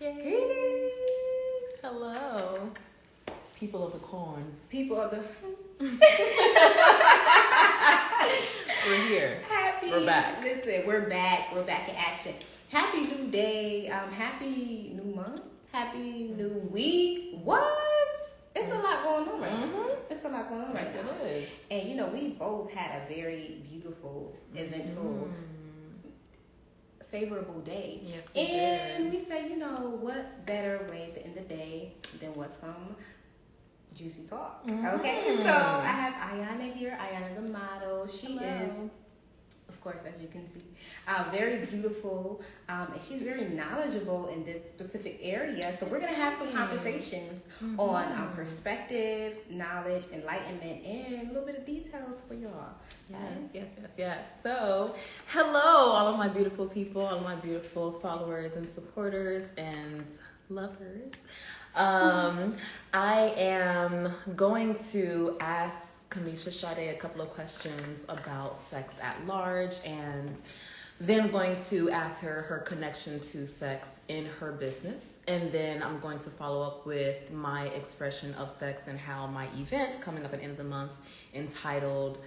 Yay. Greetings. Hello. People of the corn. People of the... We're here. Happy. We're back. Listen, we're back. We're back in action. Happy new day. Happy new month. Happy new week. What? It's a lot going on right now. It's a lot going on right now. It is. And you know, we both had a very beautiful, eventful, favorable day. Yes, we and did. we said, you know, what better way to end the day than with some juicy talk? Okay, so I have Ayana here. Ayana, the model. She is, of course, as you can see, very beautiful, and she's very knowledgeable in this specific area. So we're gonna have some conversations on perspective, knowledge, enlightenment, and a little bit of details for y'all. Yes. So, hello, all of my beautiful people, all of my beautiful followers and supporters and lovers. I am going to ask Kamesha SADE a couple of questions about sex at large, and then I'm going to ask her connection to sex in her business, and then I'm going to follow up with my expression of sex and how my event coming up at the end of the month entitled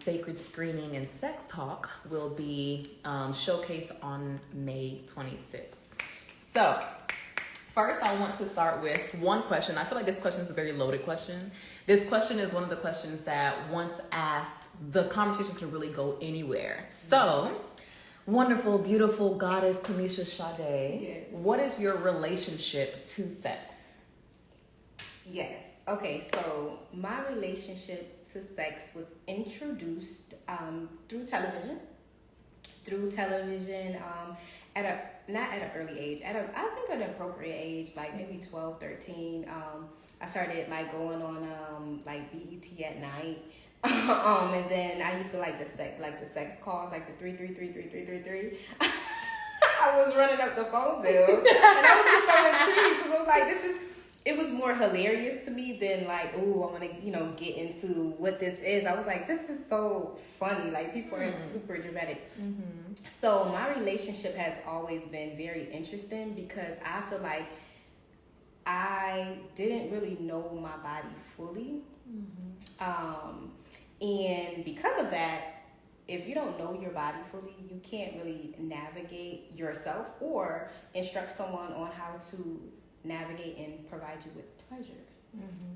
Sacred Screening and Sex Talk will be showcased on May 26th. So, first, I want to start with one question. I feel like this question is a very loaded question. This question is one of the questions that once asked, the conversation could really go anywhere. So, wonderful, beautiful goddess Kamesha SADE, what is your relationship to sex? Yes. Okay, so my relationship to sex was introduced through television. Not at an early age, I think at an appropriate age, like maybe 12, 13. I started like going on like BET at night. And then I used to like the sex calls, like the 3333333. I was running up the phone bill, and I was just so intrigued because I'm like, it was more hilarious to me than like, oh, I want to, get into what this is. I was like, this is so funny. Like, people are super dramatic. So my relationship has always been very interesting because I feel like I didn't really know my body fully. And because of that, if you don't know your body fully, you can't really navigate yourself or instruct someone on how to navigate and provide you with pleasure,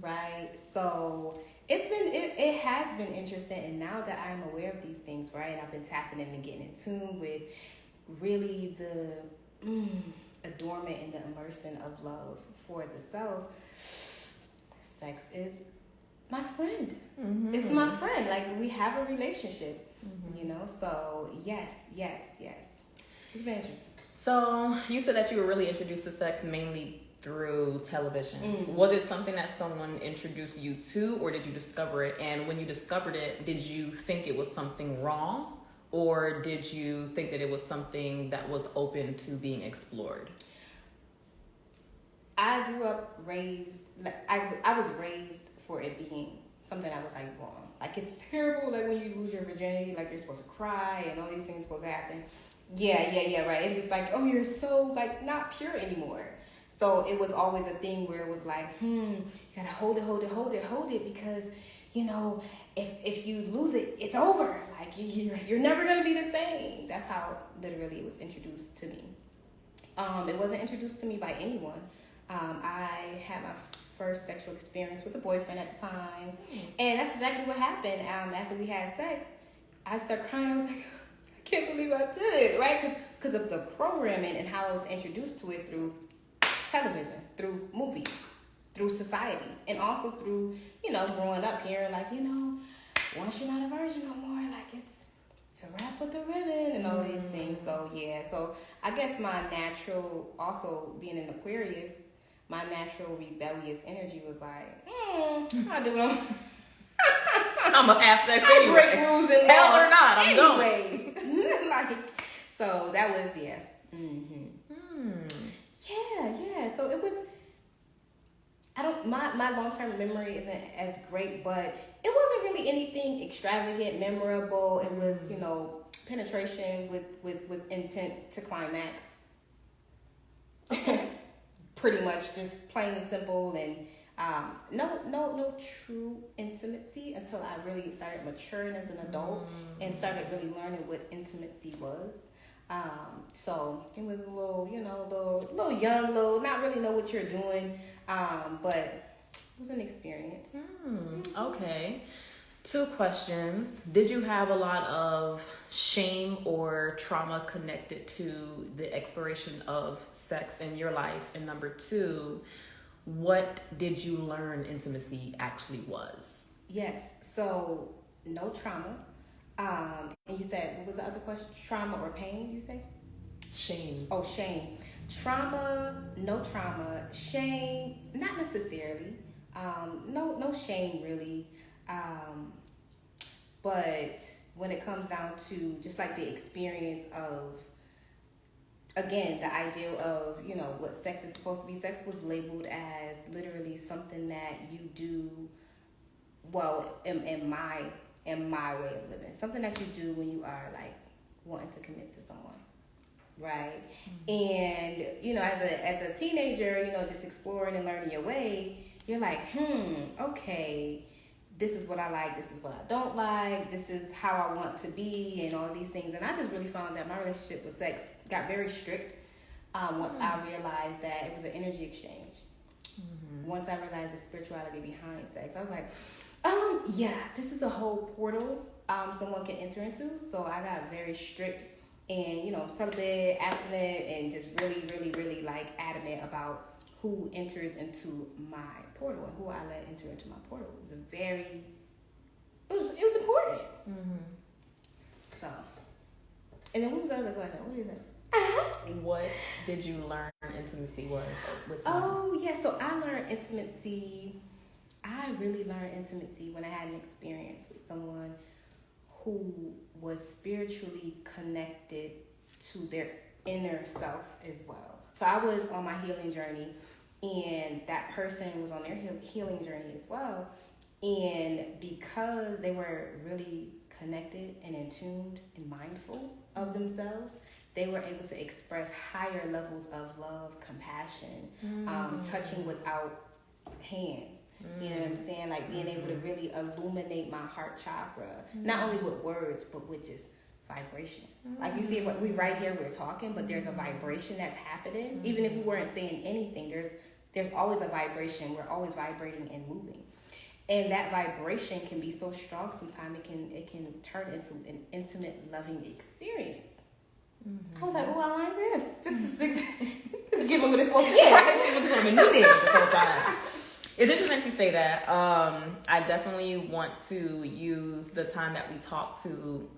right? So it has been interesting, and now that I'm aware of these things, right, I've been tapping in and getting in tune with really the adornment and the immersion of love for the self. Sex is my friend. It's my friend. Like, we have a relationship, so yes. It's been interesting. So, you said that you were really introduced to sex mainly through television. Was it something that someone introduced you to, or did you discover it? And when you discovered it, did you think it was something wrong, or did you think that it was something that was open to being explored? I grew up raised, I was raised for it being something that was like wrong. Like, it's terrible, like when you lose your virginity, like you're supposed to cry and all these things supposed to happen. Yeah, right. It's just like, oh, you're so like not pure anymore. So it was always a thing where it was like, you gotta hold it because, if you lose it, it's over. Like, you're never gonna be the same. That's how literally it was introduced to me. It wasn't introduced to me by anyone. I had my first sexual experience with a boyfriend at the time, and that's exactly what happened. After we had sex, I started crying. I was like, I can't believe I did it, right? Because of the programming and how I was introduced to it through television, through movies, through society, and also through, growing up hearing like, once you're not a virgin no more, like it's a wrap with the ribbon and all these things. So yeah, so I guess my natural, also being an Aquarius, my natural rebellious energy was like, I do it. I'm gonna ask that anyway. Break rules and hell laws or not, I'm anyway. So that was Yeah. So it was. My long-term memory isn't as great, but it wasn't really anything extravagant, memorable. It was, penetration with intent to climax. pretty much just plain and simple, and no true intimacy until I really started maturing as an adult and started really learning what intimacy was. So it was a little, little young, not really know what you're doing, but it was an experience. Okay. 2 questions. Did you have a lot of shame or trauma connected to the exploration of sex in your life? And number 2, what did you learn intimacy actually was? Yes. So no trauma. And you said, what was the other question? Trauma or pain, you say? Shame. Oh, shame. Trauma, no trauma. Shame, not necessarily. No shame really. But when it comes down to just like the experience of, again, the idea of, what sex is supposed to be. Sex was labeled as literally something that you do, well, in my way of living. Something that you do when you are like wanting to commit to someone. Right. And, as a teenager, just exploring and learning your way, you're like, okay, this is what I like, this is what I don't like, this is how I want to be, and all these things. And I just really found that my relationship with sex got very strict once I realized that it was an energy exchange. Once I realized the spirituality behind sex, I was like, this is a whole portal someone can enter into. So I got very strict and, celibate, abstinent, and just really, really, really like adamant about who enters into my portal and who I let enter into my portal. It was important. So, and then what was the other question? What do you think? What did you learn intimacy was with someone? Oh, yeah. So I learned intimacy. I really learned intimacy when I had an experience with someone who was spiritually connected to their inner self as well. So I was on my healing journey, and that person was on their healing journey as well. And because they were really connected and in tuned and mindful of themselves, they were able to express higher levels of love, compassion, touching without hands. You know what I'm saying? Like being able to really illuminate my heart chakra, not only with words, but with just vibrations. Like you see, what we right here, we're talking, but there's a vibration that's happening. Even if we weren't saying anything, there's always a vibration. We're always vibrating and moving. And that vibration can be so strong sometimes it can turn into an intimate, loving experience. I was like, oh, I like this. This is giving what it's supposed to be. I can see what you're doing. It's interesting that you say that. I definitely want to use the time that we talk to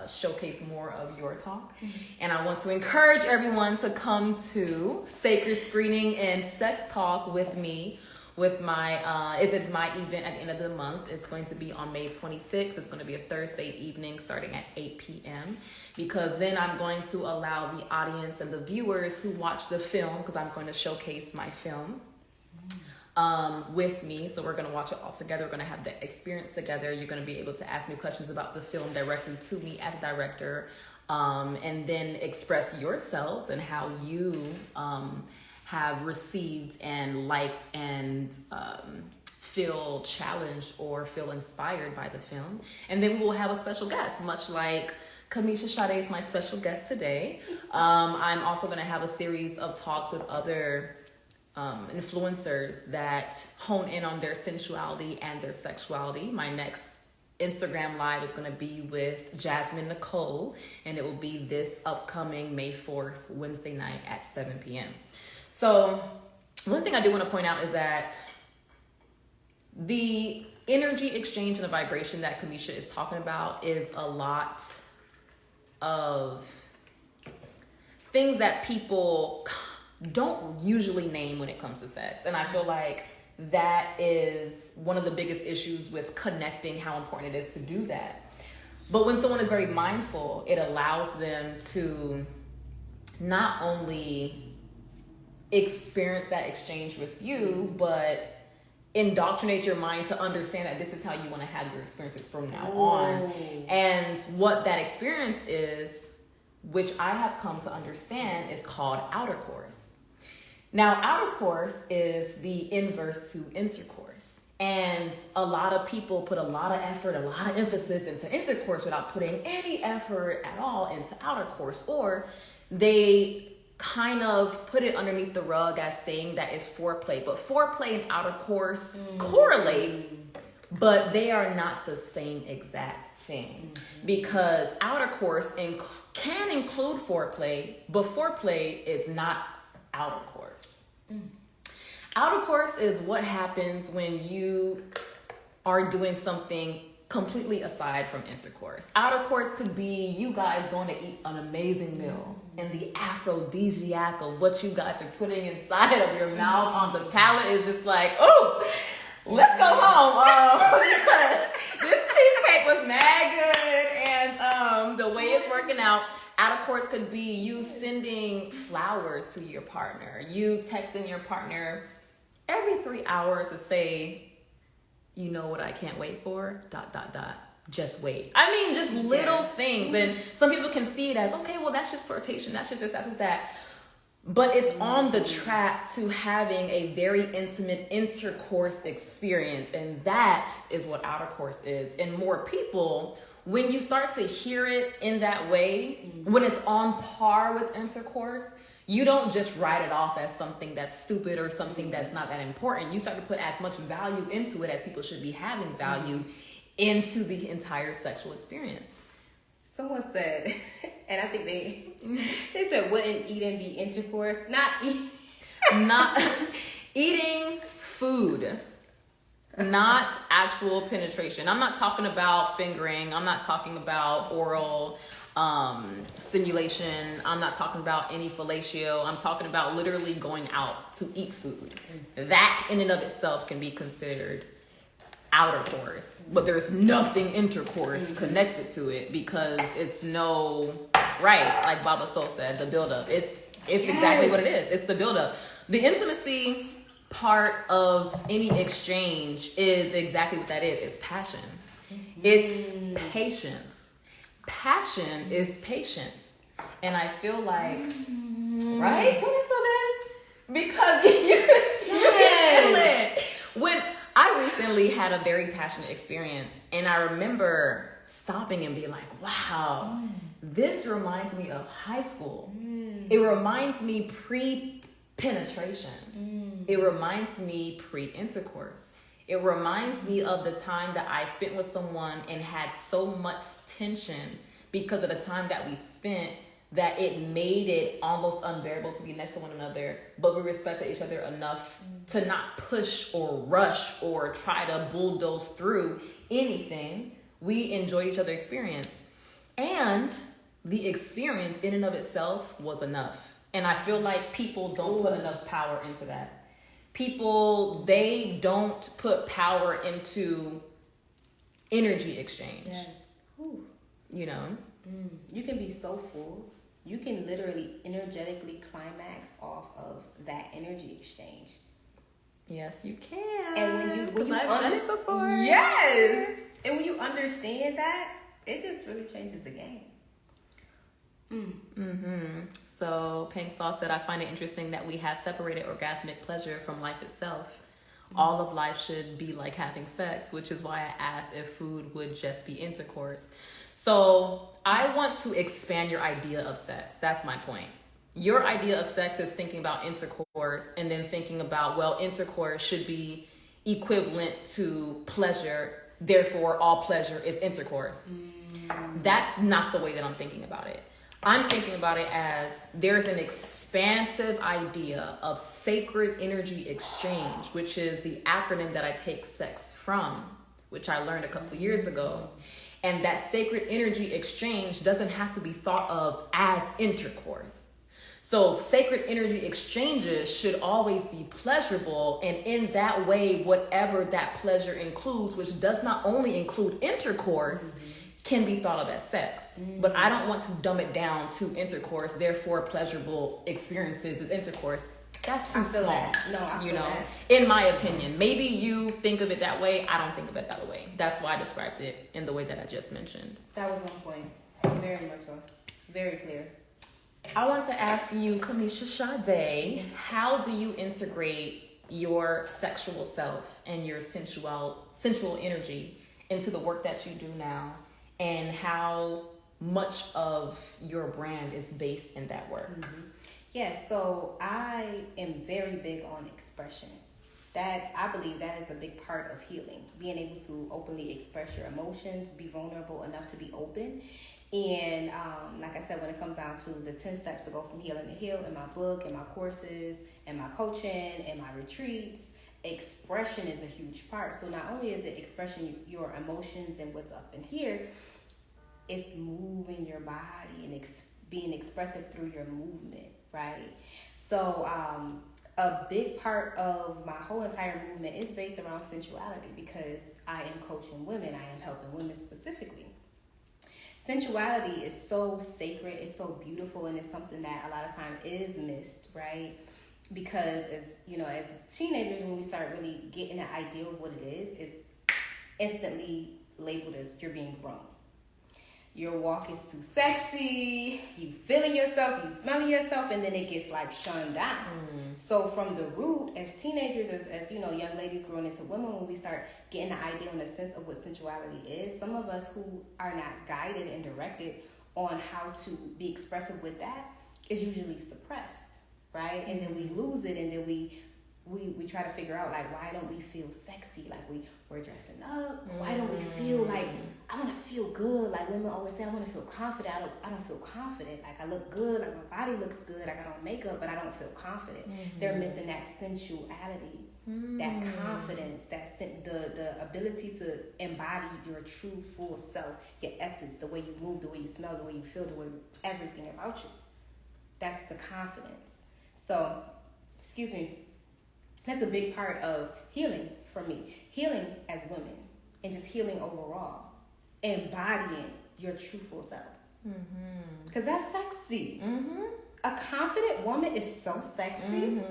showcase more of your talk. And I want to encourage everyone to come to Sacred Screening and Sex Talk with me. With my, it's my event at the end of the month. It's going to be on May 26th. It's going to be a Thursday evening starting at 8 p.m. Because then I'm going to allow the audience and the viewers who watch the film, because I'm going to showcase my film with me. So we're going to watch it all together. We're going to have the experience together. You're going to be able to ask me questions about the film directly to me as a director, and then express yourselves and how you have received and liked and feel challenged or feel inspired by the film. And then we will have a special guest, much like Kamesha SADE is my special guest today. I'm also going to have a series of talks with other influencers that hone in on their sensuality and their sexuality. My next Instagram live is going to be with Jasmine Nicole, and it will be this upcoming May 4th, Wednesday night at 7 p.m. So one thing I do want to point out is that the energy exchange and the vibration that Kamesha is talking about is a lot of things that people don't usually name when it comes to sex. And I feel like that is one of the biggest issues with connecting, how important it is to do that. But when someone is very mindful, it allows them to not only experience that exchange with you, but indoctrinate your mind to understand that this is how you want to have your experiences from now on. And what that experience is, which I have come to understand, is called outer course. Now, outer course is the inverse to intercourse. And a lot of people put a lot of effort, a lot of emphasis into intercourse without putting any effort at all into outer course. Or they kind of put it underneath the rug as saying that it's foreplay. But foreplay and outer course correlate, but they are not the same exact thing. Because outer course can include foreplay, but foreplay is not outer course. Outer course is what happens when you are doing something completely aside from intercourse. Outer course could be you guys going to eat an amazing meal, and the aphrodisiac of what you guys are putting inside of your mouth on the palate is just like, oh, let's go home. Because this cheesecake was mad good, and the way it's working out. Outer course could be you sending flowers to your partner, you texting your partner every 3 hours to say, you know what I can't wait for, ... Just wait. I mean, just little things. And some people can see it as, okay, well, that's just flirtation. That's just this, that's just that. But it's on the track to having a very intimate intercourse experience. And that is what outer course is. And more people, when you start to hear it in that way, when it's on par with intercourse, you don't just write it off as something that's stupid or something that's not that important. You start to put as much value into it as people should be having value into the entire sexual experience. Someone said, and I think they said, wouldn't eating be intercourse? Not eating food, not actual penetration. I'm not talking about fingering. I'm not talking about oral stimulation. I'm not talking about any fellatio. I'm talking about literally going out to eat food. That in and of itself can be considered outer course, but there's nothing intercourse connected to it because it's like Baba Soul said, the buildup. It's exactly what it is. It's the buildup. The intimacy part of any exchange is exactly what that is. It's passion. It's patience. Passion is patience. And I feel like, right? Don't you feel that? Because you feel it. When I recently had a very passionate experience, and I remember stopping and being like, wow, this reminds me of high school. It reminds me pre-penetration. It reminds me pre-intercourse. It reminds me of the time that I spent with someone and had so much tension because of the time that we spent that it made it almost unbearable to be next to one another, but we respected each other enough to not push or rush or try to bulldoze through anything. We enjoyed each other's experience. And the experience in and of itself was enough. And I feel like people don't put enough power into that. People, they don't put power into energy exchange. Yes. Ooh. You know? You can be so full. You can literally energetically climax off of that energy exchange. Yes, you can. And when you I've done it before. Yes. And when you understand that, it just really changes the game. So Pink Sauce said, I find it interesting that we have separated orgasmic pleasure from life itself. All of life should be like having sex, which is why I asked if food would just be intercourse. So I want to expand your idea of sex. That's my point. Your idea of sex is thinking about intercourse and then thinking about, well, intercourse should be equivalent to pleasure. Therefore, all pleasure is intercourse. That's not the way that I'm thinking about it. I'm thinking about it as there's an expansive idea of sacred energy exchange, which is the acronym that I take sex from, which I learned a couple of years ago. And that sacred energy exchange doesn't have to be thought of as intercourse. So sacred energy exchanges should always be pleasurable. And in that way, whatever that pleasure includes, which does not only include intercourse, can be thought of as sex. But I don't want to dumb it down to intercourse. Therefore, pleasurable experiences is intercourse. That's too small. I feel that. In my opinion. Maybe you think of it that way. I don't think of it that way. That's why I described it in the way that I just mentioned. That was one point. Very much so. Very clear. I want to ask you, Kamesha Sade, how do you integrate your sexual self and your sensual energy into the work that you do now, and how much of your brand is based in that work? Yes, so I am very big on expression. That I believe that is a big part of healing. Being able to openly express your emotions, be vulnerable enough to be open. And like I said, when it comes down to the 10 steps to go from healing to heal in my book, in my courses, in my coaching, in my retreats, expression is a huge part. So not only is it expressing your emotions and what's up in here, it's moving your body and being expressive through your movement, right? So a big part of my whole entire movement is based around sensuality, because I am coaching women. I am helping women specifically. Sensuality is so sacred, it's so beautiful, and it's something that a lot of time is missed, right? Because as teenagers, when we start really getting an idea of what it is, it's instantly labeled as you're being grown. Your walk is too sexy, you feeling yourself, you smelling yourself, and then it gets like shunned down. So from the root, as teenagers, as young ladies growing into women, when we start getting the idea and the sense of what sensuality is, some of us who are not guided and directed on how to be expressive with that is usually suppressed, right? And then we lose it, and then we try to figure out, like, why don't we feel sexy? Like, we're dressing up. Why don't we feel like, I want to feel good? Like women always say, I want to feel confident. I don't feel confident. Like, I look good. Like, my body looks good. I got on makeup, but I don't feel confident. They're missing that sensuality, that confidence, the ability to embody your true full self, your essence, the way you move, the way you smell, the way you feel, the way everything about you. That's the confidence. So, excuse me. That's a big part of healing for me. Healing as women, and just healing overall. Embodying your true full self. Because that's sexy. A confident woman is so sexy.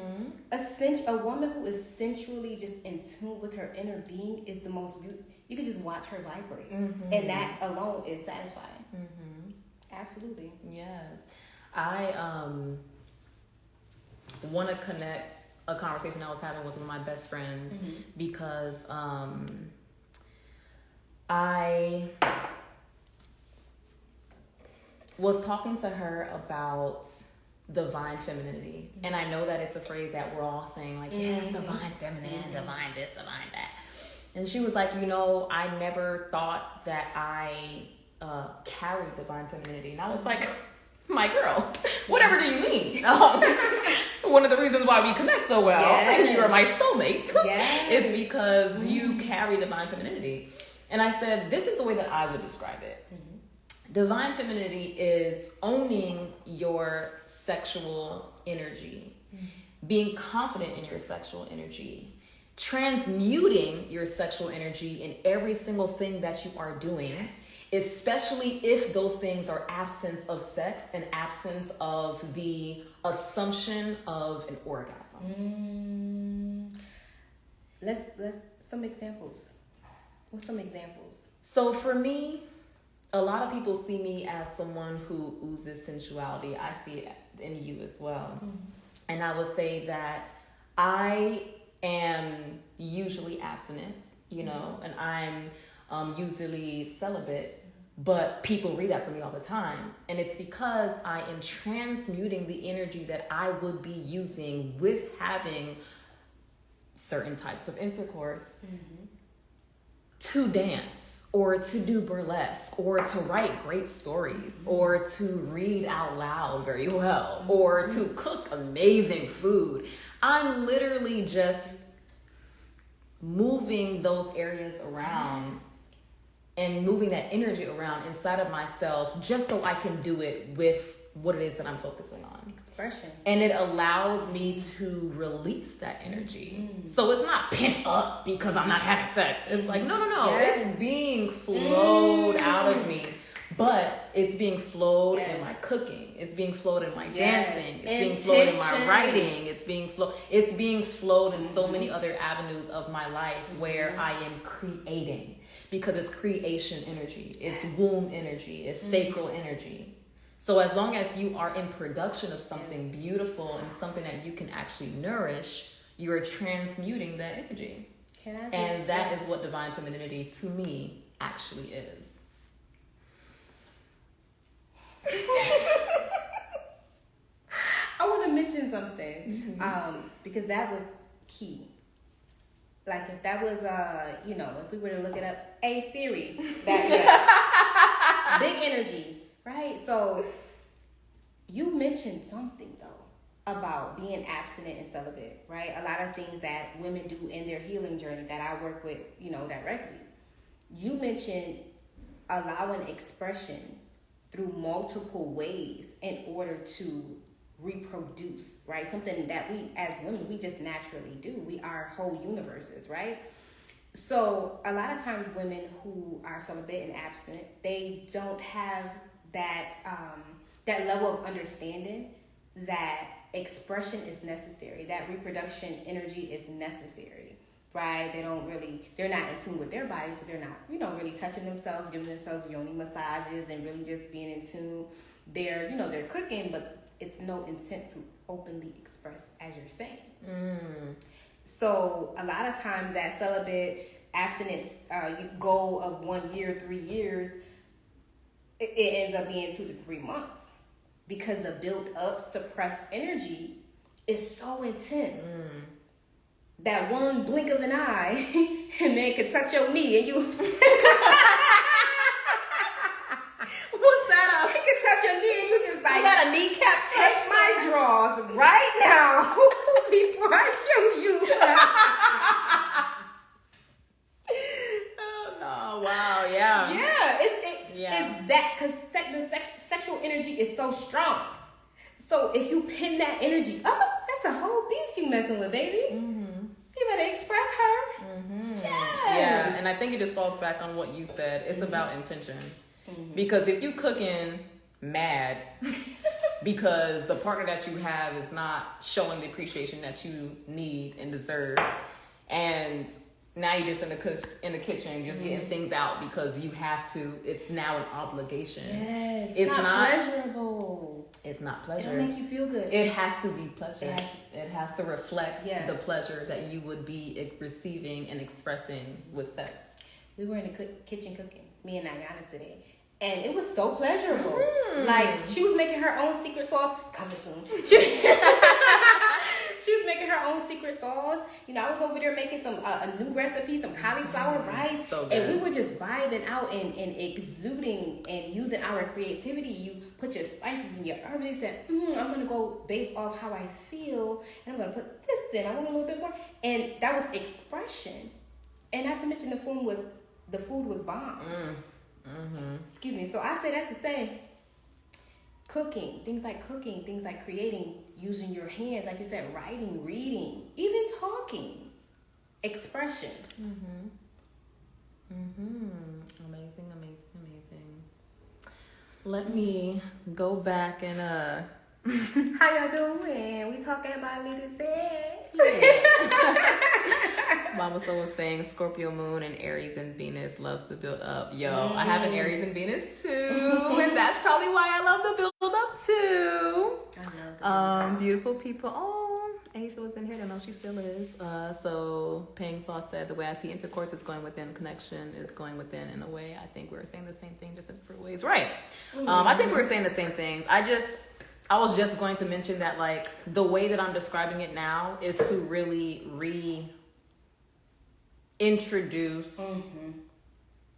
A woman who is sensually just in tune with her inner being is the most beautiful. You can just watch her vibrate. And that alone is satisfying. Absolutely. Yes. I want to connect a conversation I was having with one of my best friends, because I was talking to her about divine femininity. And I know that it's a phrase that we're all saying, like, yes, divine feminine, divine this, divine that. And she was like, I never thought that I carried divine femininity. And I was like, my girl, whatever do you mean? One of the reasons why we connect so well, and you are my soulmate, is because you carry divine femininity. And I said, this is the way that I would describe it. Divine femininity is owning your sexual energy, being confident in your sexual energy, transmuting your sexual energy in every single thing that you are doing, especially if those things are absence of sex and absence of the assumption of an orgasm. Let's some examples. What's some examples? So for me, a lot of people see me as someone who oozes sensuality. I see it in you as well. And I would say that I am usually abstinent, and I'm usually celibate, but people read that for me all the time. And it's because I am transmuting the energy that I would be using with having certain types of intercourse to dance, or to do burlesque, or to write great stories, or to read out loud very well, or to cook amazing food. I'm literally just moving those areas around and moving that energy around inside of myself, just so I can do it with what it is that I'm focusing on. Expression. And it allows me to release that energy. So it's not pent up because I'm not having sex. It's like, no. It's being flowed out of me. But it's being flowed in my cooking. It's being flowed in my dancing. It's being flowed in my writing. It's being flowed in so many other avenues of my life where I am creating. Because it's creation energy. It's womb energy. It's sacral energy. So as long as you are in production of something beautiful and something that you can actually nourish, you are transmuting that energy. And that is what divine femininity to me actually is. I want to mention something because that was key. Like if that was, if we were to look it up, hey Siri, that big energy, right? So you mentioned something though about being abstinent and celibate, right? A lot of things that women do in their healing journey that I work with, directly. You mentioned allowing expression through multiple ways in order to reproduce, right? Something that we as women, we just naturally do. We are whole universes, right? So a lot of times women who are celibate and abstinent, they don't have that that level of understanding that expression is necessary, that reproduction energy is necessary, right? They're not in tune with their bodies, so they're not, really touching themselves, giving themselves yoni massages and really just being in tune. They're cooking, but it's no intent to openly express, as you're saying. So a lot of times that celibate abstinence goal of 1 year, 3 years, it ends up being 2 to 3 months because the built up suppressed energy is so intense that one blink of an eye and man could touch your knee and you what's that up? He could touch your knee and you just like, you got a kneecap touch my drawers right now before I kill you. Oh no! Wow! Yeah. Yeah, it's that because the sexual energy is so strong. So if you pin that energy up, that's a whole beast you messing with, baby. You better express her. Yes. Yeah, and I think it just falls back on what you said. It's about intention. Because if you cooking mad because the partner that you have is not showing the appreciation that you need and deserve, and now you're just in the kitchen just getting things out because you have to, it's now an obligation. Yes, it's not pleasurable. It's not pleasure. It'll make you feel good. It has to be pleasure. It has to reflect the pleasure that you would be receiving and expressing with sex. We were in the kitchen cooking, me and Ayana today. And it was so pleasurable. Like, she was making her own secret sauce. Coming soon. She was making her own secret sauce. I was over there making some a new recipe, some cauliflower rice. So good. And we were just vibing out and exuding and using our creativity. You put your spices and your herbs. You said, I'm going to go based off how I feel. And I'm going to put this in. I want a little bit more. And that was expression. And not to mention the food was bomb. Excuse me. So I say that to say things like creating, using your hands, like you said, writing, reading, even talking, expression. Amazing. Let me go back and how y'all doing? We talking about little sex. Mama Soul was saying Scorpio moon and Aries and Venus loves to build up. Yo, I have an Aries and Venus too, and that's probably why I love the build up too. I love beautiful people. Oh, Asia was in here. I don't know if she still is. So Ping Sauce said the way I see intercourse is going within, connection is going within. In a way, I think we were saying the same thing, just in different ways. Right. I think we were saying the same things. I was just going to mention that, like, the way that I'm describing it now is to really reintroduce,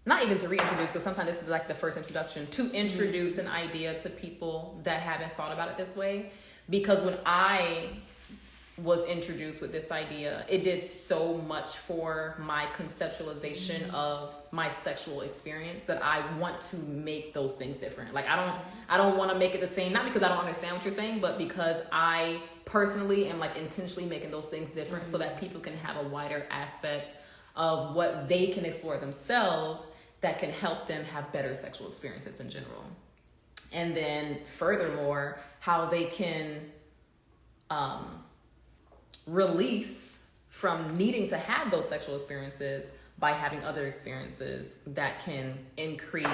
not even to reintroduce, because sometimes this is like the first introduction, to introduce an idea to people that haven't thought about it this way. Because when I was introduced with this idea, it did so much for my conceptualization of my sexual experience that I want to make those things different. Like, I don't want to make it the same, not because I don't understand what you're saying, but because I personally am like intentionally making those things different so that people can have a wider aspect of what they can explore themselves that can help them have better sexual experiences in general. And then furthermore, how they can release from needing to have those sexual experiences by having other experiences that can increase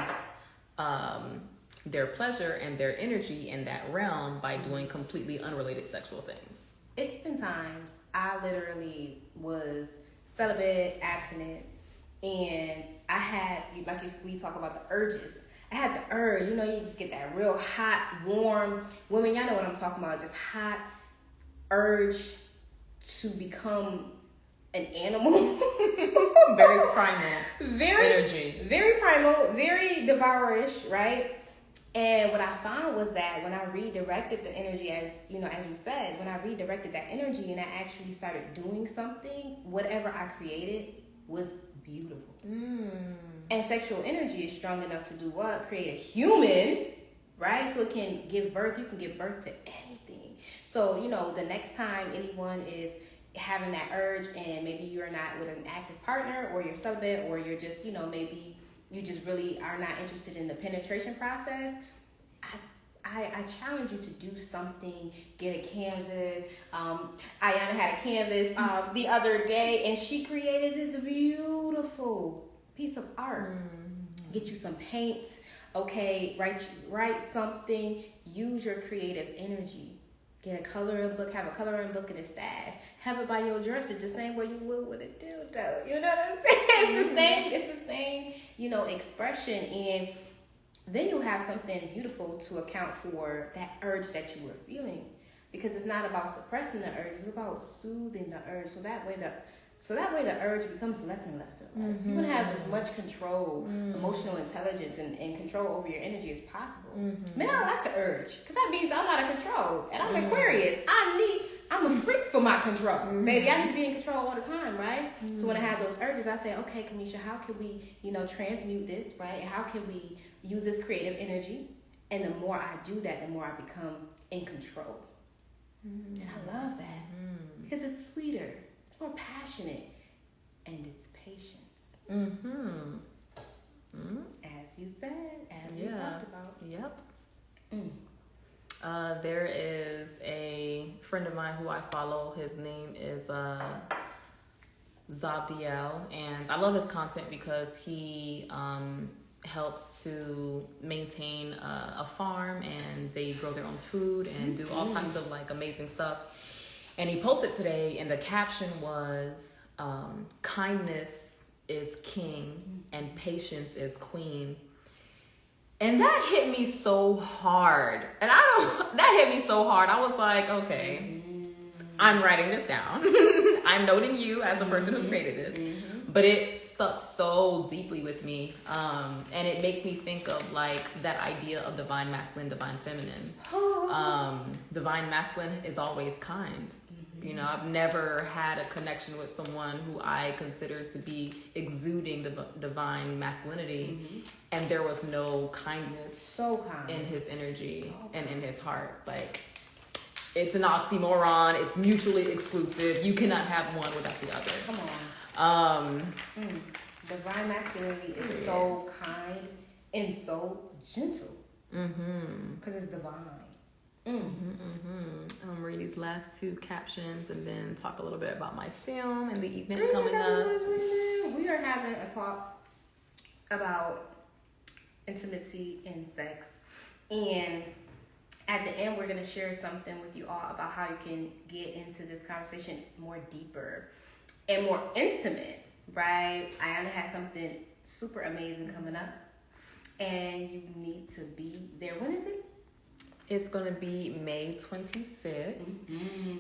their pleasure and their energy in that realm by doing completely unrelated sexual things? It's been times I literally was celibate, abstinent, and I had, like we talk about the urges. I had the urge, you just get that real hot, warm, women, y'all know what I'm talking about, just hot urge to become an animal. Very primal energy. Very primal, very devourish, right? And what I found was that when I redirected the energy, as you said, when I redirected that energy and I actually started doing something, whatever I created was beautiful. And sexual energy is strong enough to do what? Create a human, right? So it can give birth. You can give birth to anything. So, the next time anyone is having that urge and maybe you're not with an active partner or you're celibate or you're just, maybe you just really are not interested in the penetration process, I challenge you to do something. Get a canvas. Ayana had a canvas the other day, and she created this beautiful piece of art. Get you some paint, okay? Write something. Use your creative energy. Get a coloring book. Have a coloring book in a stash. Have it by your dresser, the same way you would with a dildo. You know what I'm saying? It's the same. Expression, and then you'll have something beautiful to account for that urge that you were feeling, because it's not about suppressing the urge; it's about soothing the urge. So that way the urge becomes less and less and less. You want to have as much control, emotional intelligence, and control over your energy as possible. Man, I like to urge, because that means I'm out of control, and I'm Aquarius. I'm a freak for my control. Baby, I need to be in control all the time, right? So when I have those urges, I say, okay, Kamesha, how can we, transmute this, right? How can we use this creative energy? And the more I do that, the more I become in control. And I love that because it's sweeter, it's more passionate, and it's patience. As you said, as we talked about. Yep. There is a friend of mine who I follow. His name is Zabdiel, and I love his content because he helps to maintain a farm, and they grow their own food and do all types of amazing stuff. And he posted today, and the caption was, kindness is king and patience is queen. And that hit me so hard. And that hit me so hard. I was like, okay, I'm writing this down. I'm noting you as the person who created this. But it stuck so deeply with me. And it makes me think of that idea of divine masculine, divine feminine. Divine masculine is always kind. I've never had a connection with someone who I consider to be exuding the divine masculinity, and there was no kindness in his energy and in his heart. It's an oxymoron. It's mutually exclusive. You cannot have one without the other. Come on. Divine masculinity is so kind and so gentle. Because it's divine. I'm read these last two captions and then talk a little bit about my film and the event coming up. We are having a talk about intimacy and sex, and at the end we're going to share something with you all about how you can get into this conversation more deeper and more intimate, right? Ayana has something super amazing coming up, and you need to be there. When is it? It's going to be May 26th.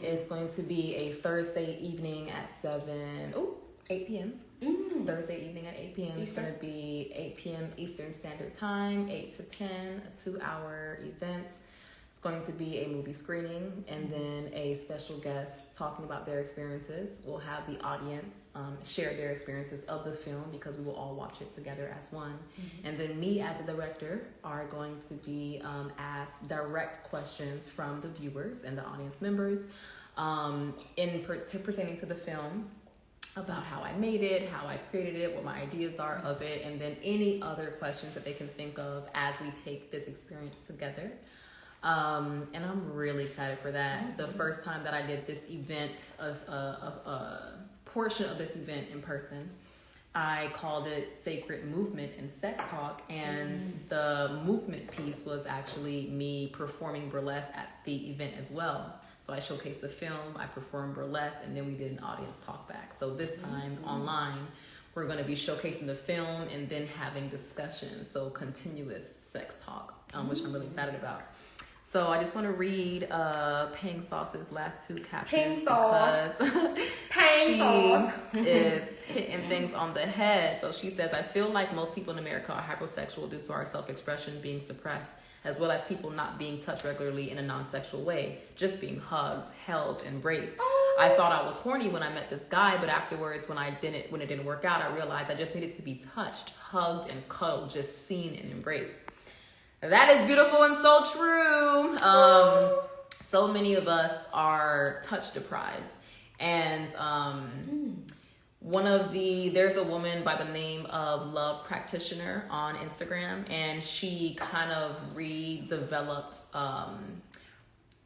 It's going to be a Thursday evening at 8 p.m. Thursday evening at 8 p.m. It's going to be 8 p.m. Eastern Standard Time, 8 to 10, a 2-hour event. It's going to be a movie screening and then a special guest talking about their experiences. We'll have the audience share their experiences of the film because we will all watch it together as one. And then me as a director are going to be asked direct questions from the viewers and the audience members pertaining to the film, about how I made it, how I created it, what my ideas are of it, and then any other questions that they can think of as we take this experience together. And I'm really excited for that. The first time that I did this event, a portion of this event in person, I called it Sacred Movement and Sex Talk, and the movement piece was actually me performing burlesque at the event as well. So I showcased the film, I performed burlesque, and then we did an audience talk back. So this time online, we're going to be showcasing the film and then having discussions. So continuous sex talk, which I'm really excited about. So I just want to read Pink Sauce's last two captions because she is hitting things on the head. So she says, I feel like most people in America are hypersexual due to our self-expression being suppressed, as well as people not being touched regularly in a non-sexual way, just being hugged, held, embraced. I thought I was horny when I met this guy, but afterwards when it didn't work out, I realized I just needed to be touched, hugged, and cuddled, just seen and embraced. That is beautiful and so true. So many of us are touch deprived. And there's a woman by the name of Love Practitioner on Instagram, and she kind of redeveloped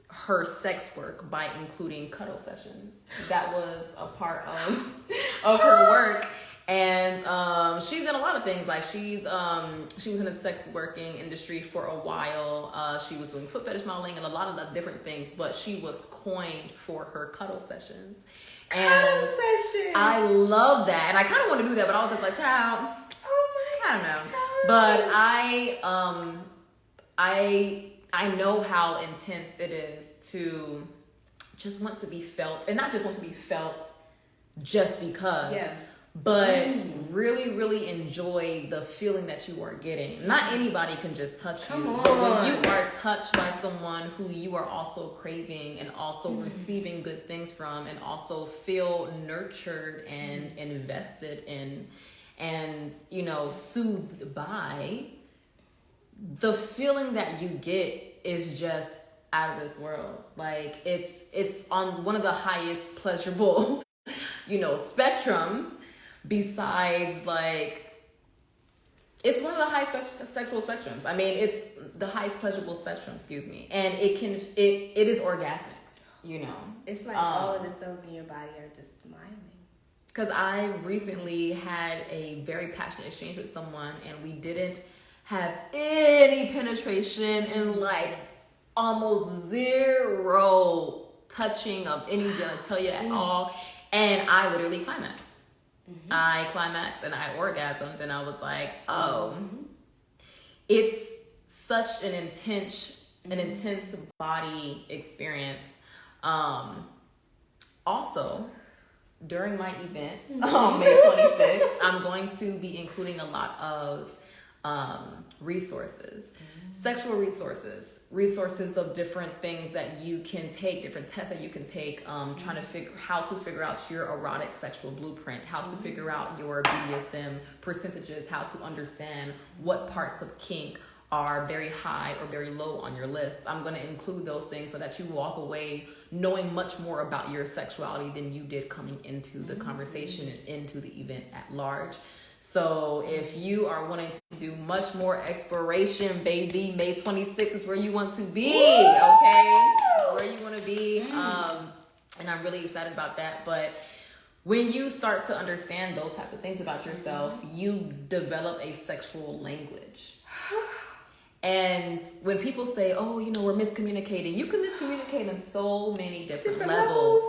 her sex work by including cuddle sessions. That was a part of her work. And she's done a lot of things. Like she was in the sex working industry for a while. She was doing foot fetish modeling and a lot of the different things, but she was coined for her cuddle sessions. And I love that. And I kind of want to do that, but I was just like, child, I don't know. But I know how intense it is to just want to be felt, and not just want to be felt just because. Yeah. But really, really enjoy the feeling that you are getting. Not anybody can just touch you. But when you are touched by someone who you are also craving and also receiving good things from, and also feel nurtured and invested in and, soothed by, the feeling that you get is just out of this world. Like it's on one of the highest pleasurable, spectrums. Besides, it's one of the highest sexual spectrums. I mean, it's the highest pleasurable spectrum, and it is orgasmic, It's like all of the cells in your body are just smiling. Because I recently had a very passionate exchange with someone, and we didn't have any penetration and almost zero touching of any genitalia at all, and I literally climaxed. I climaxed and I orgasmed, and I was like, it's such an intense body experience. Also, during my event on May 26th, I'm going to be including a lot of resources, sexual resources of different things that you can take, different tests that you can take, trying to figure out your erotic sexual blueprint, how to figure out your BDSM percentages, how to understand what parts of kink are very high or very low on your list. I'm going to include those things so that you walk away knowing much more about your sexuality than you did coming into the conversation and into the event at large. So if you are wanting to do much more exploration, baby, May 26th is where you want to be, okay? Where you want to be. And I'm really excited about that. But when you start to understand those types of things about yourself, you develop a sexual language. And when people say, we're miscommunicating, you can miscommunicate in so many different levels.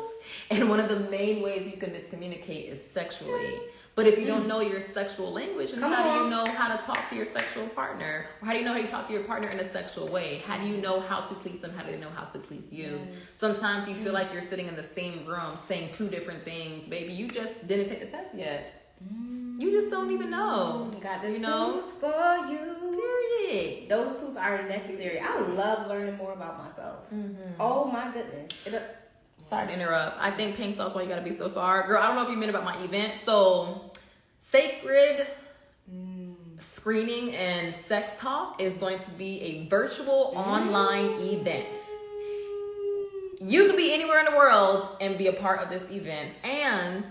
And one of the main ways you can miscommunicate is sexually. But if you don't know your sexual language, and how do you know how to talk to your sexual partner? Or how do you know how you talk to your partner in a sexual way? How do you know how to please them? How do they know how to please you? Yes. Sometimes you feel like you're sitting in the same room saying two different things. Baby, you just didn't take the test yet. You just don't even know. Got the tools for you. Period. Those tools are necessary. I love learning more about myself. Oh my goodness. Sorry to interrupt. I think Pink Sauce, why you gotta be so far. Girl, I don't know if you meant about my event. So, Sacred Screening and Sex Talk is going to be a virtual online event. You can be anywhere in the world and be a part of this event. And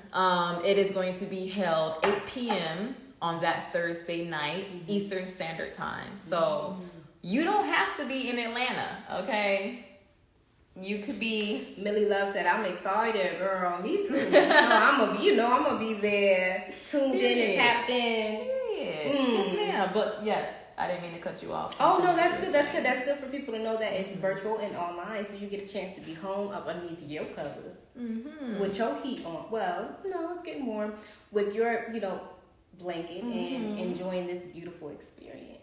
it is going to be held 8 p.m. on that Thursday night, Eastern Standard Time. So, you don't have to be in Atlanta, okay? You could be. Millie Love said, "I'm excited, girl. Me too. I'm gonna be there, tuned in and tapped in." Yeah, but yes, I didn't mean to cut you off. Oh no, that's good. That's good. That's good for people to know that it's virtual and online, so you get a chance to be home up underneath your covers with your heat on. Well, it's getting warm with your, blanket and enjoying this beautiful experience.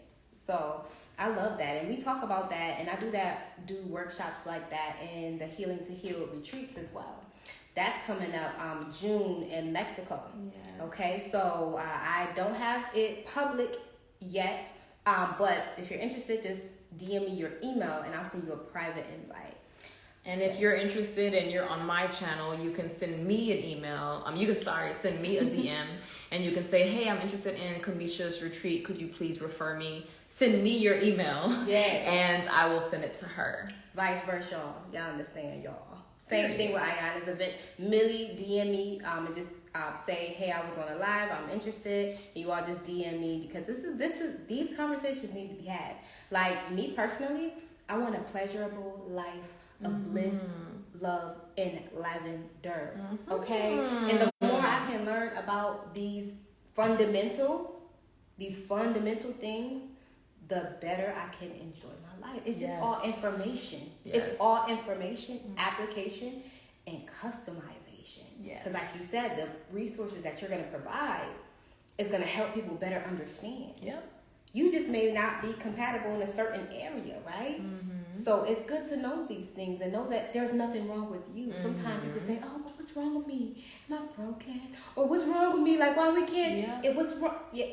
So I love that, and we talk about that, and I do workshops like that and the Healing to Heal retreats as well. That's coming up June in Mexico. Yes. Okay, so I don't have it public yet, but if you're interested, just DM me your email and I'll send you a private invite. And if you're interested and you're on my channel, you can send me an email. Send me a DM and you can say, hey, I'm interested in Kamesha's retreat. Could you please refer me? Send me your email. Yeah. And I will send it to her. Vice versa. Y'all understand, y'all. Same thing with Ayana's event. Millie, DM me and just say, hey, I was on a live. I'm interested. And you all just DM me because these conversations need to be had. Like me personally, I want a pleasurable life of bliss, love, and lavender. Okay? And the more I can learn about these fundamental things, the better I can enjoy my life. It's just all information. Yes. It's all information, application, and customization. Because like you said, the resources that you're going to provide is going to help people better understand. Yep. You just may not be compatible in a certain area, right? So it's good to know these things and know that there's nothing wrong with you. Sometimes people say, oh, what's wrong with me? Am I broken? Or what's wrong with me? Like, why we can't? Yeah. What's wrong? Yeah.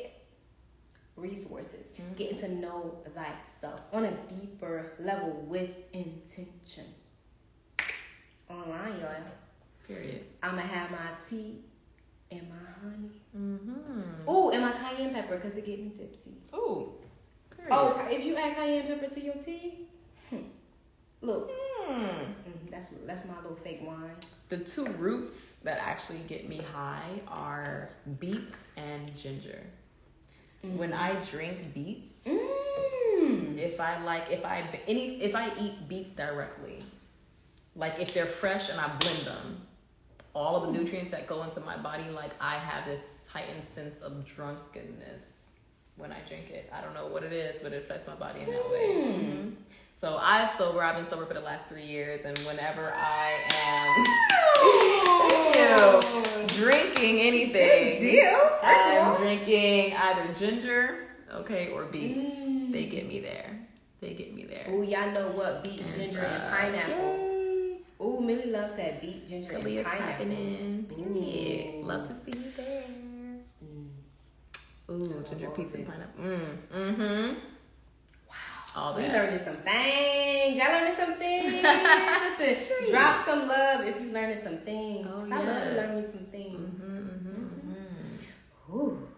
Resources. Getting to know thyself on a deeper level with intention. Online, y'all. Period. I'm going to have my tea and my honey. Ooh, and my cayenne pepper because it get me tipsy. Ooh. Period. Oh, if you add cayenne pepper to your tea, look. That's my little fake wine. The two roots that actually get me high are beets and ginger. When I drink beets, if I eat beets directly, like if they're fresh and I blend them, all of the nutrients that go into my body, like I have this heightened sense of drunkenness when I drink it. I don't know what it is, but it affects my body in that way. So I've been sober for the last 3 years, and whenever I am drinking anything, I'm drinking either ginger, or beets. They get me there. Oh, y'all know what? Beet, ginger, and pineapple. Oh, Millie Love said beet, ginger, and pineapple. Yeah, love to see you there. Ooh, ginger, pizza, and pineapple. All that. We learning some things. Y'all learning some things. Listen, drop some love if you learning some things. I love learning some things. Ooh.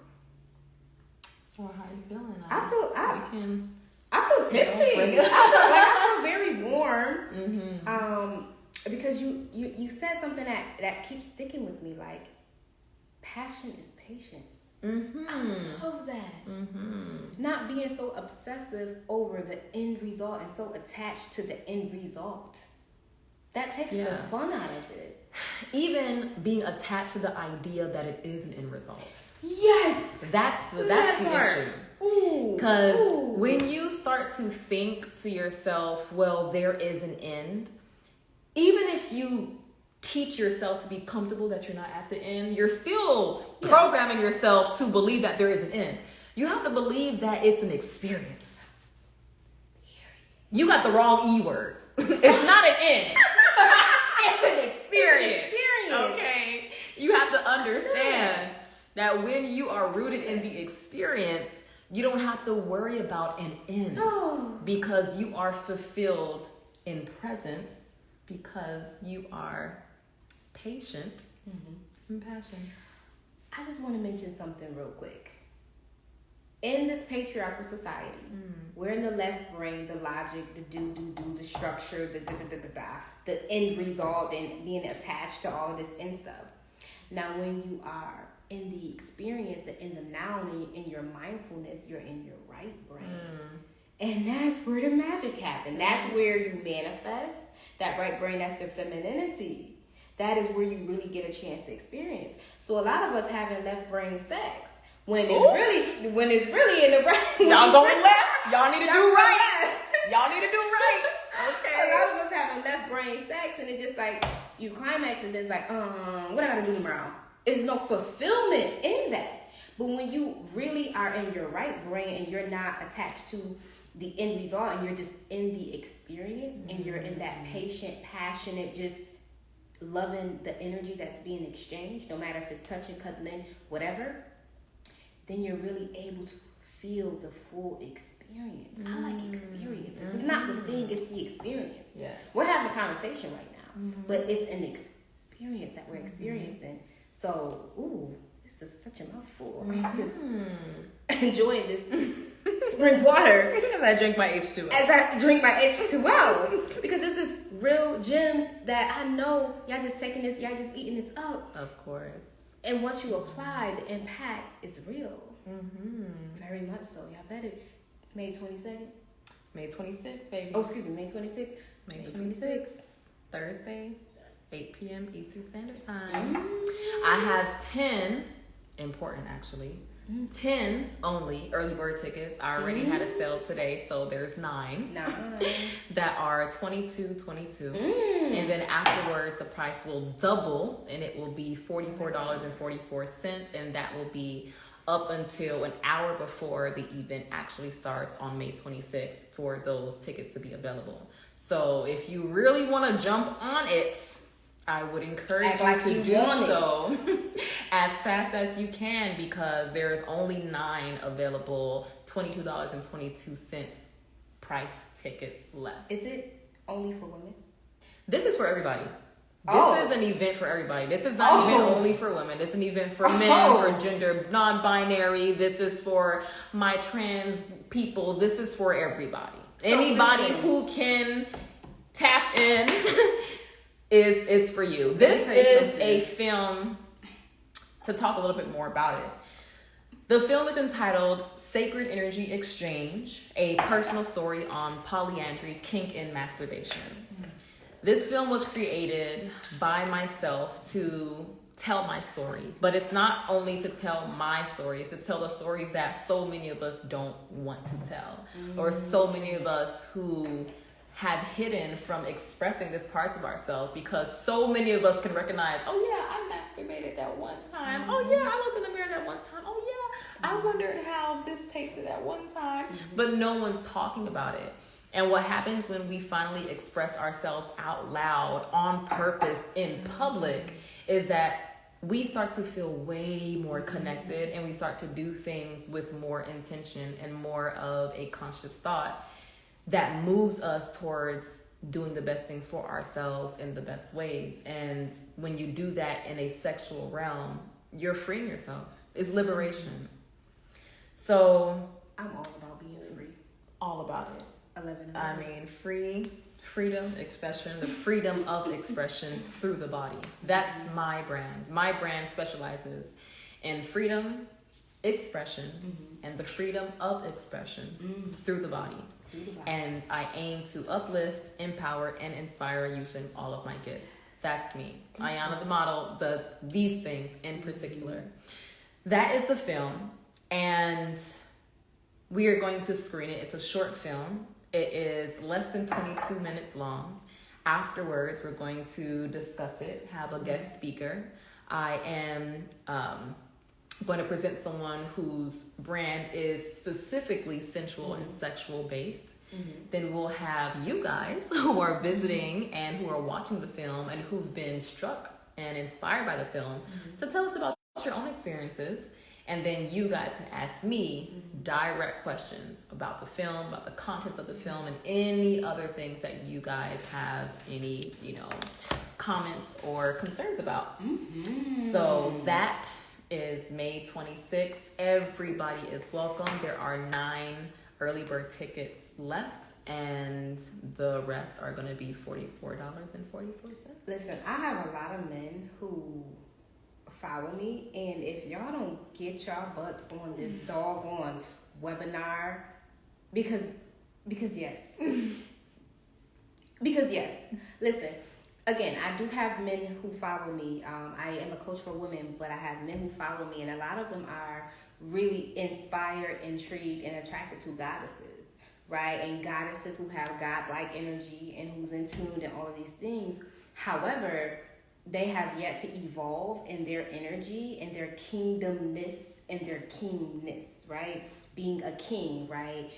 So how you feeling? I feel tipsy. I feel very warm. Because you said something that keeps sticking with me. Like, passion is patience. I love that. Not being so obsessive over the end result and so attached to the end result. That takes the fun out of it. Even being attached to the idea that it is an end result. Yes, that's the issue. Because when you start to think to yourself, well, there is an end, even if you teach yourself to be comfortable that you're not at the end, you're still programming yourself to believe that there is an end. You have to believe that it's an experience. You got the wrong E word. It's not an end. It's an experience. Okay? You have to understand that when you are rooted in the experience, you don't have to worry about an end because you are fulfilled in presence because you are patient and passion. I just want to mention something real quick. In this patriarchal society, we're in the left brain, the logic, the do, the structure, the end result, and being attached to all of this end stuff. Now, when you are in the experience and in the now, and in your mindfulness, you're in your right brain. And that's where the magic happens. That's where you manifest. That right brain, that's their femininity. That is where you really get a chance to experience. So a lot of us having left brain sex when it's really in the brain. Y'all going left. Y'all need to do right. Y'all need to do right. Okay. A lot of us having left brain sex, and it's just like you climax, and it's like, what I gotta do tomorrow? There's no fulfillment in that. But when you really are in your right brain and you're not attached to the end result, and you're just in the experience, and you're in that patient, passionate, just loving the energy that's being exchanged, no matter if it's touching, cuddling, whatever, then you're really able to feel the full experience. I like experiences. It's not the thing, it's the experience. Yes. We're having a conversation right now, but it's an experience that we're experiencing. So, this is such a mouthful. I'm just enjoying this spring water As I drink my H2O. as I drink my H2O, because this is real gems that I know y'all just taking this, y'all just eating this up. Of course. And once you apply, the impact is real. Very much so. Y'all better. May 22nd? May 26th, baby. Oh, excuse me, May 26th? May 26th, Thursday, 8 p.m. Eastern Standard Time. I have 10, important actually, 10 only early bird tickets. I already had a sale today, so there's 9 that are $22.22. And then afterwards, the price will double, and it will be $44.44, and that will be up until an hour before the event actually starts on May 26th for those tickets to be available. So if you really want to jump on it, I would encourage you to do so as fast as you can, because there's only 9 available $22.22 price tickets left. Is it only for women? This is for everybody. This is an event for everybody. This is not an event only for women. This is an event for men, for gender non-binary. This is for my trans people. This is for everybody. So anybody who can tap in is for you. This is a film, to talk a little bit more about it. The film is entitled Sacred Energy Exchange, a personal story on polyandry, kink, and masturbation. This film was created by myself to tell my story, but it's not only to tell my story, it's to tell the stories that so many of us don't want to tell, or so many of us who have hidden from expressing this parts of ourselves, because so many of us can recognize, oh yeah, I masturbated that one time. Oh yeah, I looked in the mirror that one time. Oh yeah, I wondered how this tasted that one time. But no one's talking about it. And what happens when we finally express ourselves out loud on purpose in public is that we start to feel way more connected, and we start to do things with more intention and more of a conscious thought that moves us towards doing the best things for ourselves in the best ways. And when you do that in a sexual realm, you're freeing yourself. It's liberation. So I'm all about being free. All about it. 11. I mean, freedom, expression, the freedom of expression through the body. That's my brand. My brand specializes in freedom, expression, and the freedom of expression through the body. And I aim to uplift, empower, and inspire using all of my gifts. That's me. Ayana the model does these things in particular. That is the film, and we are going to screen it. It's a short film. It is less than 22 minutes long. Afterwards, we're going to discuss it, have a guest speaker. I am going to present someone whose brand is specifically sensual and sexual based. Then we'll have you guys who are visiting and who are watching the film and who've been struck and inspired by the film to tell us about your own experiences. And then you guys can ask me direct questions about the film, about the contents of the film, and any other things that you guys have any, comments or concerns about. So that is May 26th. Everybody is welcome. There are 9 early bird tickets left, and the rest are going to be $44.44. Listen, I have a lot of men who follow me, and if y'all don't get y'all butts on this doggone webinar, because yes, Because yes, listen, again, I do have men who follow me. I am a coach for women, but I have men who follow me, and a lot of them are really inspired, intrigued, and attracted to goddesses, right? And goddesses who have godlike energy and who's in tune and all of these things. However, they have yet to evolve in their energy and their kingdomness and their kingness, right? Being a king, right?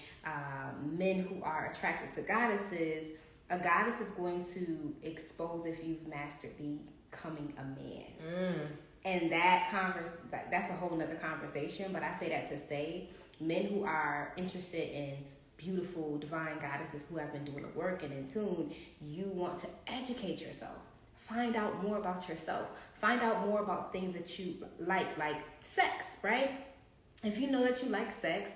Men who are attracted to goddesses, a goddess is going to expose if you've mastered becoming a man. And that's a whole nother conversation, but I say that to say men who are interested in beautiful divine goddesses who have been doing the work and in tune, you want to educate yourself. Find out more about yourself. Find out more about things that you like sex, right? If you know that you like sex,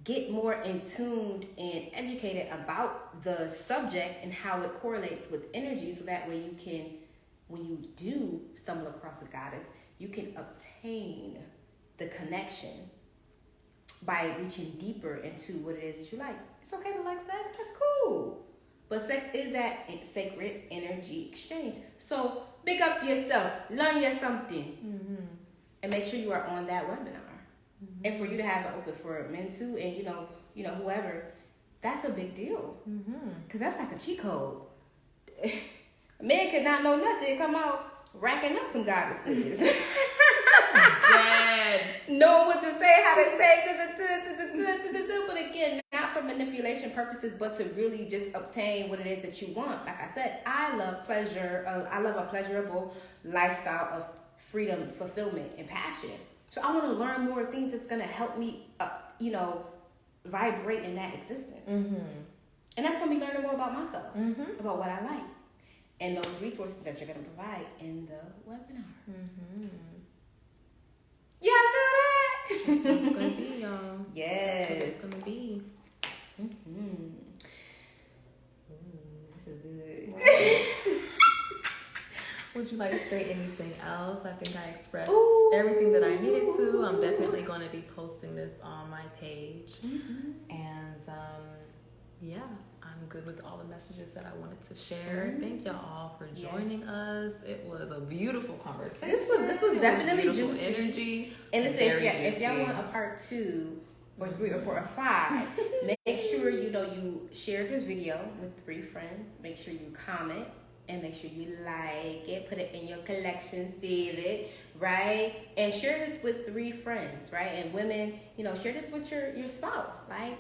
get more in tuned and educated about the subject and how it correlates with energy, so that way you can, when you do stumble across a goddess, you can obtain the connection by reaching deeper into what it is that you like. It's okay to like sex, that's cool. But sex is that sacred energy exchange. So pick up yourself, learn your something, and make sure you are on that webinar. And for you to have it open for men too, and you know whoever, that's a big deal. Because that's like a cheat code. A man could not know nothing, come out racking up some goddesses. Dad. Know what to say, how to say, but again, not for manipulation purposes, but to really just obtain what it is that you want. Like I said, I love pleasure. I love a pleasurable lifestyle of freedom, fulfillment, and passion. So I want to learn more things that's going to help me, vibrate in that existence. And that's going to be learning more about myself, about what I like, and those resources that you're going to provide in the webinar. Y'all feel that? That's what it's going to be, y'all. Yes. That's what it's going to be. This is good. Would you like to say anything else? I think I expressed Ooh. everything that I needed to. I'm definitely going to be posting this on my page. And yeah, I'm good with all the messages that I wanted to share. Thank y'all all for joining us. It was a beautiful conversation. This was definitely beautiful juicy. Energy. And listen, if y'all want a part 2 or 3 or 4 or 5, make sure you share this video with 3 friends. Make sure you comment. And make sure you like it, put it in your collection, save it, right? And share this with 3 friends, right? And women, share this with your spouse. Like,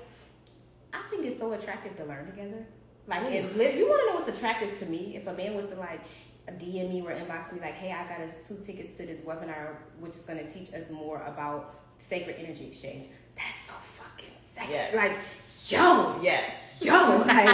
I think it's so attractive to learn together. Like, if you want to know what's attractive to me, if a man was to DM me or inbox me like, hey, I got us 2 tickets to this webinar, which is going to teach us more about sacred energy exchange. That's so fucking sexy. Yes. Like, yo. Yes. Yo, like,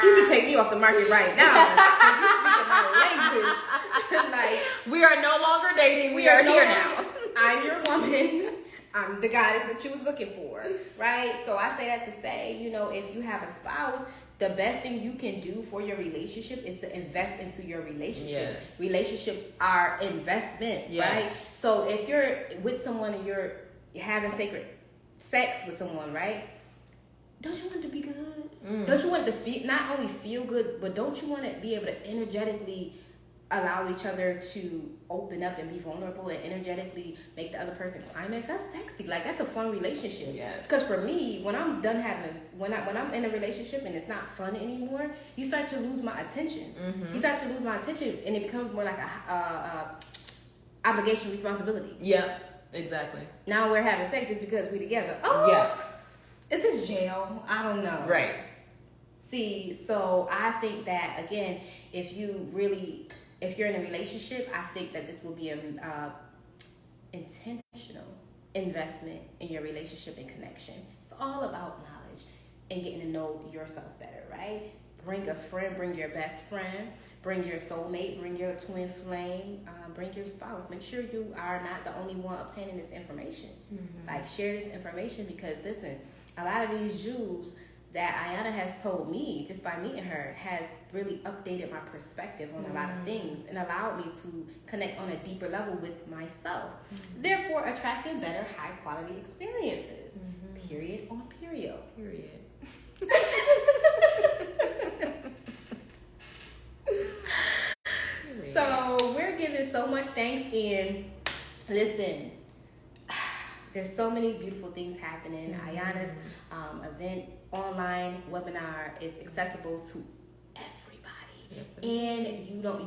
you can take me off the market right now. You speaking my language. Like, we are no longer dating. We are here now. I'm your woman. I'm the goddess that you was looking for, right? So I say that to say, if you have a spouse, the best thing you can do for your relationship is to invest into your relationship. Yes. Relationships are investments, right? So if you're with someone and you're having sacred sex with someone, right? Don't you want it to be good? Don't you want it to not only feel good, but don't you want to be able to energetically allow each other to open up and be vulnerable and energetically make the other person climax? That's sexy. Like, that's a fun relationship. Yes. Because for me, when I'm done when I'm in a relationship and it's not fun anymore, you start to lose my attention. You start to lose my attention, and it becomes more like a obligation, responsibility. Yeah, exactly. Now we're having sex just because we together. Oh, yeah. Is this jail? I don't know. Right. See, so I think that, again, if you're in a relationship, I think that this will be an intentional investment in your relationship and connection. It's all about knowledge and getting to know yourself better, right? Bring a friend, bring your best friend, bring your soulmate, bring your twin flame, bring your spouse. Make sure you are not the only one obtaining this information. Like, share this information, because, listen, a lot of these jewels that Ayana has told me just by meeting her has really updated my perspective on a lot of things and allowed me to connect on a deeper level with myself. Therefore, attracting better, high quality experiences. Period on period. so much thanks. And listen, there's so many beautiful things happening. Ayana's event, online webinar is accessible to everybody. Yes, and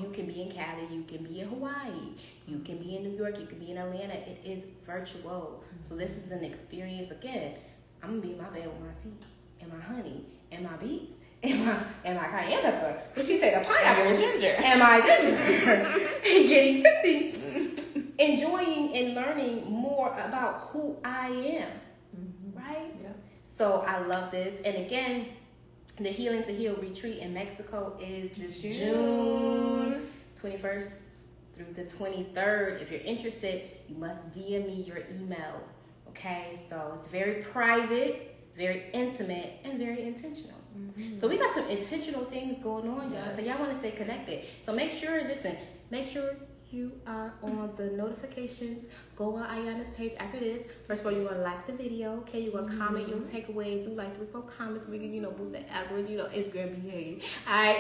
you can be in Cali, you can be in Hawaii, you can be in New York, you can be in Atlanta. It is virtual. So this is an experience. Again, I'm gonna be in my bed with my tea and my honey and my beets and my cayenne pepper. But she said the pineapple ginger and my ginger. And getting tipsy, enjoying and learning more about who I am. Right? Yeah. So I love this. And again, the Healing to Heal retreat in Mexico is this June 21st through the 23rd. If you're interested, you must DM me your email. Okay, so it's very private, very intimate, and very intentional. So we got some intentional things going on, y'all. So y'all want to stay connected. So make sure you are on the notifications. Go on Ayana's page after this. First of all, you're going to like the video. Okay, you're going to comment your takeaways. Do like 3-4 comments. We can, boost that algorithm. Instagram behave. All right.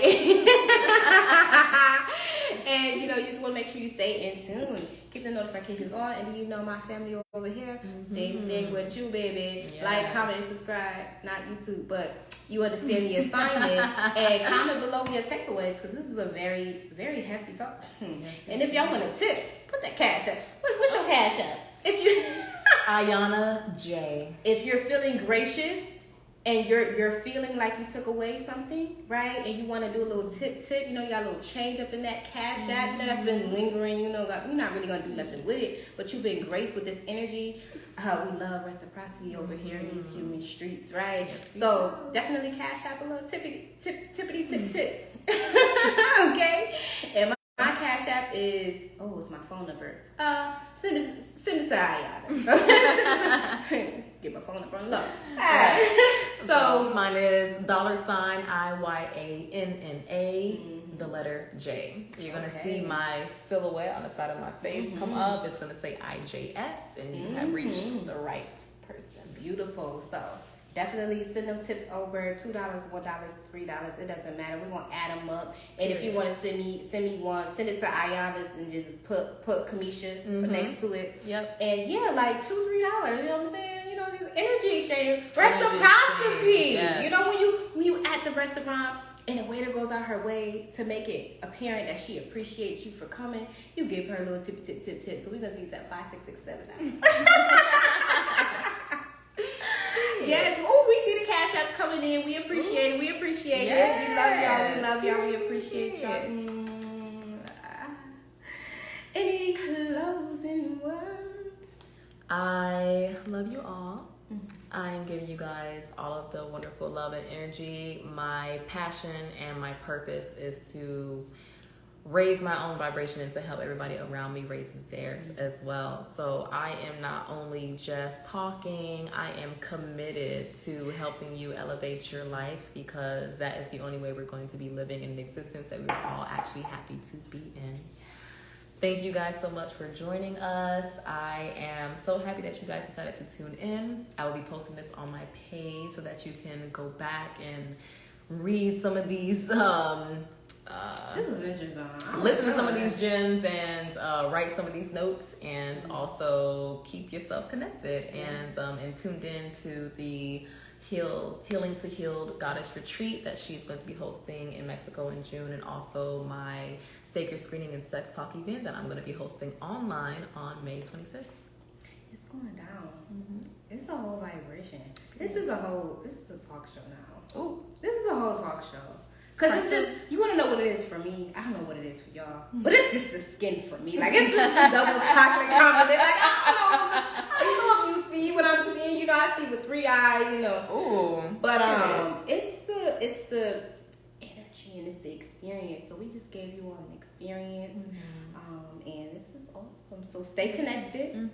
And, you just want to make sure you stay in tune. Keep the notifications on. And my family over here, same thing with you, baby. Yes. Like, comment, and subscribe. Not YouTube, but you understand the assignment. And comment below your takeaways, because this is a very, very hefty talk. And if y'all want a tip, put that cash up. What's your cash up? If you Ayana J. If you're feeling gracious and you're feeling like you took away something, right? And you want to do a little tip, you got a little change up in that cash app, that's been lingering, you're not really going to do nothing with it, but you've been graced with this energy. We love reciprocity over here in these human streets, right? So definitely cash app a little tippity tip. Okay? And my cash app is, it's my phone number. Send it to Ayana. Get my phone number on low. So mine is $IYANNA, the letter J. You're going to see my silhouette on the side of my face come up. It's going to say IJS, and you have reached the right person. Beautiful. So definitely send them tips over. $2, $1, $3. It doesn't matter. We're gonna add them up. And if you want to send me one, send it to Ayana's and just put Kamesha next to it. Yep. And yeah, like $2, $3. You know what I'm saying? Just energy exchange, reciprocity. Yes. When you at the restaurant and the waiter goes out her way to make it apparent that she appreciates you for coming, you give her a little tip. So we're gonna see that 5, 6, 6, 7 now. Yes. Oh, we see the cash apps coming in. We appreciate it. We appreciate it. We love y'all. We appreciate y'all. Any closing words? I love you all. I'm giving you guys all of the wonderful love and energy. My passion and my purpose is to raise my own vibration and to help everybody around me raises theirs as well. So I am not only just talking, I am committed to helping you elevate your life, because that is the only way we're going to be living in an existence that we're all actually happy to be in. Thank you guys so much for joining us. I am so happy that you guys decided to tune in. I will be posting this on my page so that you can go back and read some of these listen to some of these gems and write some of these notes, and also keep yourself connected and tuned in to the Healing to Healed Goddess Retreat that she's going to be hosting in Mexico in June, and also my Sacred Screening and Sex Talk event that I'm going to be hosting online on May 26th. It's going down. It's a whole vibration. This is a talk show now. Ooh, this is a whole talk show. Because it's just, you want to know what it is for me. I don't know what it is for y'all. But it's just the skin for me. Like, it's just the double chocolate caramel. Like, I don't know if you see what I'm seeing. I see with 3 eyes, Ooh. But it's the energy and it's the experience. So we just gave you all an experience. And this is awesome. So stay connected.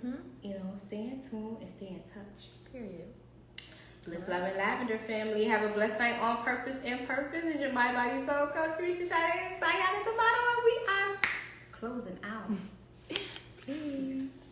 Stay in tune and stay in touch. Period. Bliss, love, and lavender family. Have a blessed night on purpose and purpose. It's your mind, body, soul coach, Kamesha Sade. Sayonara, and we are closing out. Peace.